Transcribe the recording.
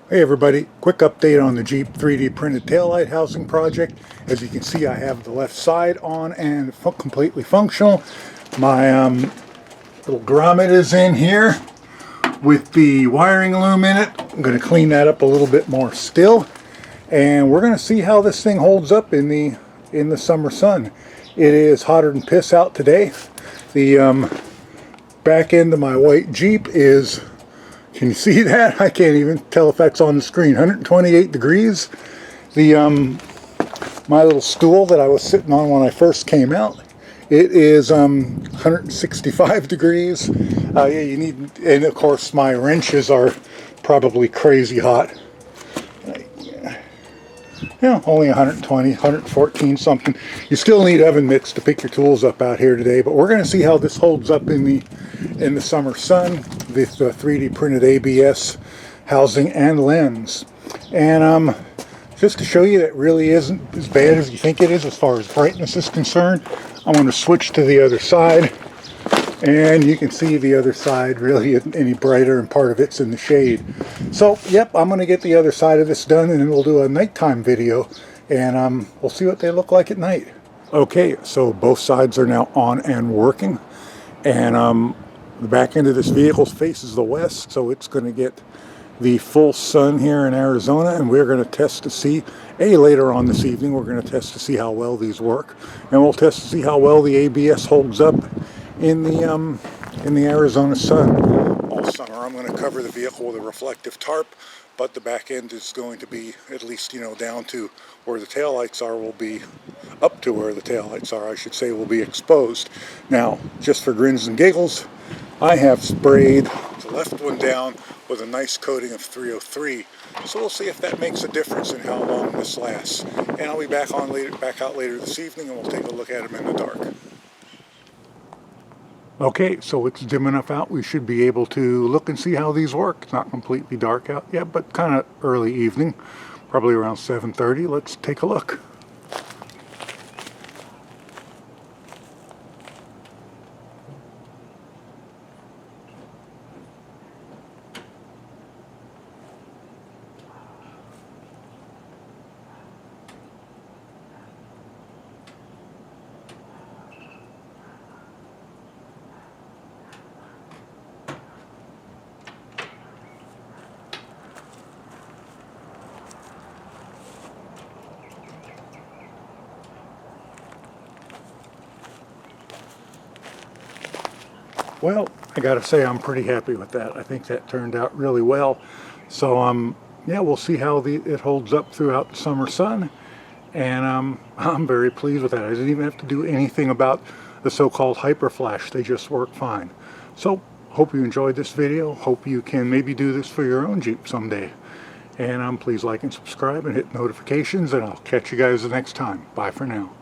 Hey everybody, quick update on the Jeep 3D printed taillight housing project. As you can see, I have the left side on and completely functional. My little grommet is in here with the wiring loom in it. I'm going to clean that up a little bit more still. And we're going to see how this thing holds up in the summer sun. It is hotter than piss out today. The back end of my white Jeep is, can you see that? I can't even tell if that's on the screen. 128 degrees. The my little stool that I was sitting on when I first came out, it is 165 degrees. Yeah, you need, and of course my wrenches are probably crazy hot. Yeah, only 120, 114 something. You still need oven mitts to pick your tools up out here today, but we're going to see how this holds up in the summer sun with the 3D printed ABS housing and lens. And just to show you that it really isn't as bad as you think it is as far as brightness is concerned, I'm going to switch to the other side. And you can see the other side really isn't any brighter, and part of it's in the shade. So, yep, I'm going to get the other side of this done, and then we'll do a nighttime video, and we'll see what they look like at night. Okay, so both sides are now on and working, and the back end of this vehicle faces the west, so it's going to get the full sun here in Arizona, and we're going to test to see, later on this evening, we're going to test to see how well these work, and we'll test to see how well the ABS holds up in the Arizona sun. All summer I'm going to cover the vehicle with a reflective tarp, but the back end is going to be, at least, you know, down to where the taillights are, will be up to where the taillights are, I should say, will be exposed. Now, just for grins and giggles, I have sprayed the left one down with a nice coating of 303. So we'll see if that makes a difference in how long this lasts. And I'll be back out later this evening, and we'll take a look at them in the dark. Okay, so it's dim enough out, we should be able to look and see how these work. It's not completely dark out yet, but kind of early evening, probably around 7:30. Let's take a look. Well, I gotta say I'm pretty happy with that. I think that turned out really well. So yeah, we'll see how it holds up throughout the summer sun, and I'm very pleased with that. I didn't even have to do anything about the so-called hyper flash. They just work fine. So hope you enjoyed this video. Hope you can maybe do this for your own Jeep someday. And please like and subscribe and hit notifications, and I'll catch you guys the next time. Bye for now.